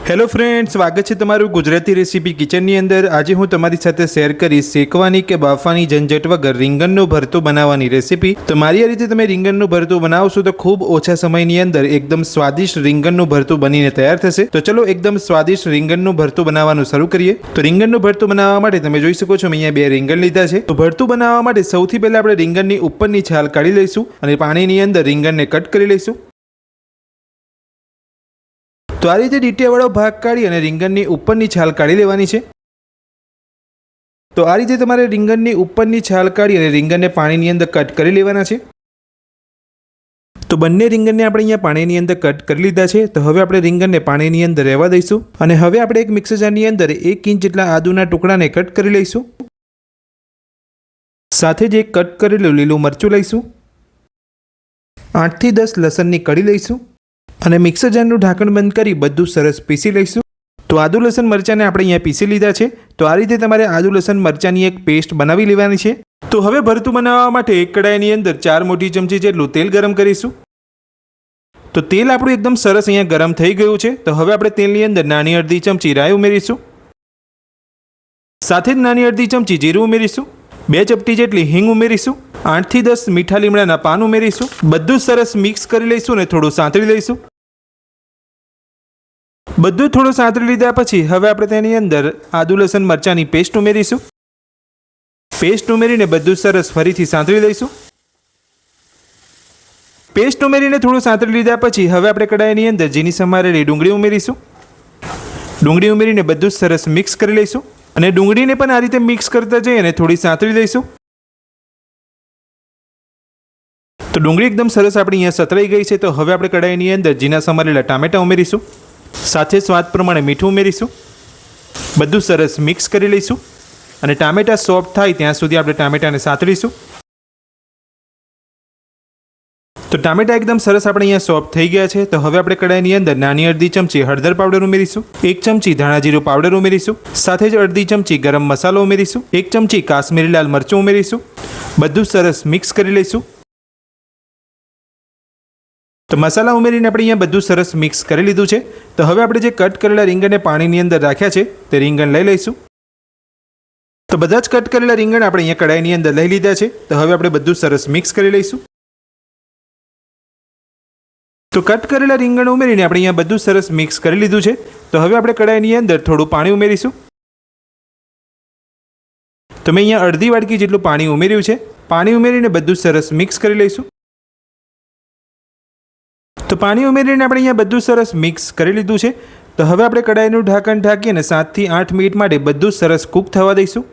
Hello friends, स्वागत है तमारू Gujarati recipe kitchen अंदर। आज हूँ तमारी साथे शेर करीश शेकवानी के बाफानी झंझट वगर રીંગણનું ભરતું બનાવવાની રેસીપી। तो मारी आ रीते तमे રીંગણનું ભરતું बनावशो तो खूब ओछा समयनी अंदर एकदम स्वादिष्ट રીંગણનું ભરતું बनीने तैयार थशे। तो चलो एकदम स्वादिष्ट રીંગણનું ભરતું बनावવાનું શરૂ કરીએ। तो રીંગણનું ભરતું बनाववा माटे તમે જોઈ શકો છો, મેં અહીંયા 2 રીંગણ લીધા છે। તો ભરતું બનાવવા માટે સૌથી પહેલા આપણે રીંગણની ઉપરની છાલ કાઢી લઈશું અને પાણીની અંદર રીંગણને કટ કરી લઈશું। तो आ रीते डीटियावाळो भाग काढी अने રીંગણની ઉપરની છાલ કાઢી લેવાની છે। तो आ रीते तमारे રીંગણની ઉપરની છાલ કાઢી અને રીંગણને પાણીની અંદર કટ કરી લેવાના છે। तो બંને રીંગણને આપણે અહીંયા પાણીની અંદર કટ કરી લીધા છે। તો હવે આપણે રીંગણને પાણીની અંદર રહેવા દઈશું અને હવે આપણે એક મિક્સર જારની અંદર 1 ઇંચ જેટલા આદુના ટુકડાને કટ કરી લઈશું। સાથે જ એક કટ કરેલું લીલું મરચું લઈશું। 8 થી 10 લસણની કળી લઈશું અને મિક્સર જારનું ઢાંકણ બંધ કરી બધું સરસ પીસી લઈશું। તો આદુ લસણ મરચાંને આપણે અહીંયા પીસી લીધા છે। તો આ રીતે તમારે આદુ લસણ મરચાંની એક પેસ્ટ બનાવી લેવાની છે। તો હવે ભરતું બનાવવા માટે એક કડાઈની અંદર 4 મોટી ચમચી જેટલું તેલ ગરમ કરીશું। તો તેલ આપણું એકદમ સરસ અહીંયા ગરમ થઈ ગયું છે। તો હવે આપણે તેલની અંદર નાની અડધી ચમચી રાઈ ઉમેરીશું, સાથે જ નાની અડધી ચમચી જીરું ઉમેરીશું, 2 ચપટી જેટલી હિંગ ઉમેરીશું, 8 થી 10 મીઠા લીમડાના પાન ઉમેરીશું। બધું સરસ મિક્સ કરી લઈશું અને થોડું સાંતળી લઈશું। બધું થોડું સાંતળી લીધા પછી હવે આપણે તેની અંદર આદુ લસણ મરચાંની પેસ્ટ ઉમેરીશું। પેસ્ટ ઉમેરીને બધું સરસ ફરીથી સાંતળી લઈશું। પેસ્ટ ઉમેરીને થોડું સાંતળી લીધા પછી હવે આપણે કડાઈની અંદર ઝીણી સમારેલી ડુંગળી ઉમેરીશું। ડુંગળી ઉમેરીને બધું સરસ મિક્સ કરી લઈશું અને ડુંગળીને પણ આ રીતે મિક્સ કરતા જઈ અને થોડી સાંતળી લઈશું। તો ડુંગળી એકદમ સરસ આપણી અહીંયા સતળાઈ ગઈ છે। તો હવે આપણે કડાઈની અંદર ઝીણા સમારેલા ટામેટાં ઉમેરીશું, સાથે સ્વાદ પ્રમાણે મીઠું ઉમેરીશું। બધું સરસ મિક્સ કરી લઈશું અને ટામેટાં સોફ્ટ થાય ત્યાં સુધી આપણે ટામેટાને સાંતળીશું। તો ટામેટાં એકદમ સરસ આપણે અહીંયા સોફ્ટ થઈ ગયા છે। તો હવે આપણે કડાઈની અંદર નાની અડધી ચમચી હળદર પાવડર ઉમેરીશું, 1 ચમચી ધાણા જીરું પાવડર ઉમેરીશું, સાથે જ અડધી ચમચી ગરમ મસાલો ઉમેરીશું, 1 ચમચી કાશ્મીરી લાલ મરચું ઉમેરીશું। બધું સરસ મિક્સ કરી લઈશું। તો મસાલા ઉમેરીને આપણે અહીંયા બધું સરસ મિક્સ કરી લીધું છે। તો હવે આપણે જે કટ કરેલા રીંગણને પાણીની અંદર રાખ્યા છે તે રીંગણ લઈ લઈશું। તો બધા જ કટ કરેલા રીંગણ આપણે અહીંયા કડાઈની અંદર લઈ લીધા છે। તો હવે આપણે બધું સરસ મિક્સ કરી લઈશું। તો કટ કરેલા રીંગણ ઉમેરીને આપણે અહીંયા બધું સરસ મિક્સ કરી લીધું છે। તો હવે આપણે કડાઈની અંદર થોડું પાણી ઉમેરીશું। તો મેં અહીંયા અડધી વાડકી જેટલું પાણી ઉમેર્યું છે। પાણી ઉમેરીને બધું સરસ મિક્સ કરી લઈશું। તો પાણી ઉમેરીને આપણે અહીંયા બધું સરસ મિક્સ કરી લીધું છે। તો હવે આપણે કડાઈનું ઢાંકણ ઢાંકીને 7 થી 8 મિનિટ માટે બધું સરસ કૂક થવા દઈશું।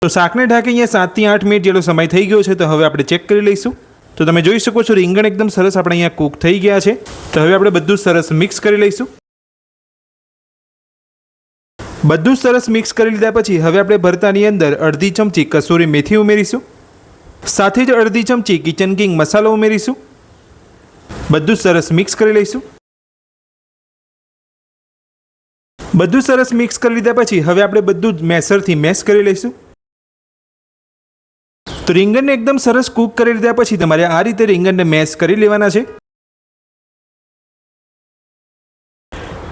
તો શાકને ઢાંકી અહીંયા 7 થી 8 મિનિટ જેટલો સમય થઈ ગયો છે। તો હવે આપણે ચેક કરી લઈશું। તો તમે જોઈ શકો છો રીંગણ એકદમ સરસ આપણે અહીંયા કૂક થઈ ગયા છે। તો હવે આપણે બધું સરસ મિક્સ કરી લઈશું। બધું સરસ મિક્સ કરી લીધા પછી હવે આપણે ભરતાની અંદર અડધી ચમચી કસૂરી મેથી ઉમેરીશું, સાથે જ અડધી ચમચી કિચન કિંગ મસાલો ઉમેરીશું। બધું સરસ મિક્સ કરી લઈશું। બધું સરસ મિક્સ કરી લીધા પછી હવે આપણે બધું જ મેસરથી મેશ કરી લઈશું। તો રીંગણને એકદમ સરસ કૂક કરી લીધા પછી તમારે આ રીતે રીંગણને મેશ કરી લેવાના છે।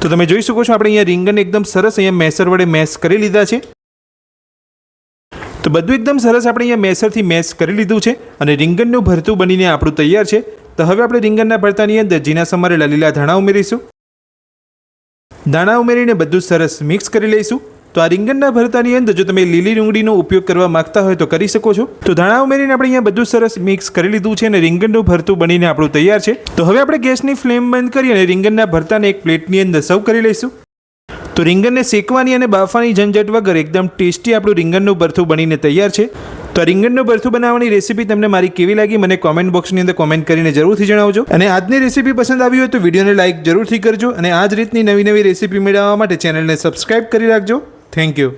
તો તમે જોઈ શકો છો આપણે અહીંયા રીંગણ એકદમ સરસ અહીંયા મેસર વડે મેશ કરી લીધા છે। તો બધું એકદમ સરસ આપણે અહીંયા મેસરથી મેશ કરી લીધું છે અને રીંગણનું ભરતું બનીને આપણું તૈયાર છે। તો હવે આપણે રીંગણના ભરતાની અંદર ઝીણા સમારેલા લીલા ધાણા ઉમેરીશું। ધાણા ઉમેરીને બધું સરસ મિક્સ કરી લઈશું। તો આ રીંગણના ભરતાની અંદર જો તમે લીલી ડુંગળીનો ઉપયોગ કરવા માંગતા હોય તો કરી શકો છો। તો ધાણા ઉમેરીને આપણે અહીંયા બધું સરસ મિક્સ કરી લીધું છે અને રીંગણનું ભરતું બનીને આપણું તૈયાર છે। તો હવે આપણે ગેસની ફ્લેમ બંધ કરી અને રીંગણના ભરતાને એક પ્લેટની અંદર સર્વ કરી લઈશું। તો રીંગણને શેકવાની અને બાફવાની ઝંઝટ વગર એકદમ ટેસ્ટી આપણું રીંગણનું ભરતું બનીને તૈયાર છે। તો રીંગણનું ભરતું બનાવવાની રેસીપી તમને મારી કેવી લાગી મને કોમેન્ટ બોક્સની અંદર કોમેન્ટ કરીને જરૂરથી જણાવજો। અને આજની રેસીપી પસંદ આવી હોય તો વિડીયોને લાઇક જરૂરથી કરજો અને આ જ રીતની નવી રેસીપી મેળવવા માટે ચેનલને સબસ્ક્રાઇબ કરી રાખજો। Thank you.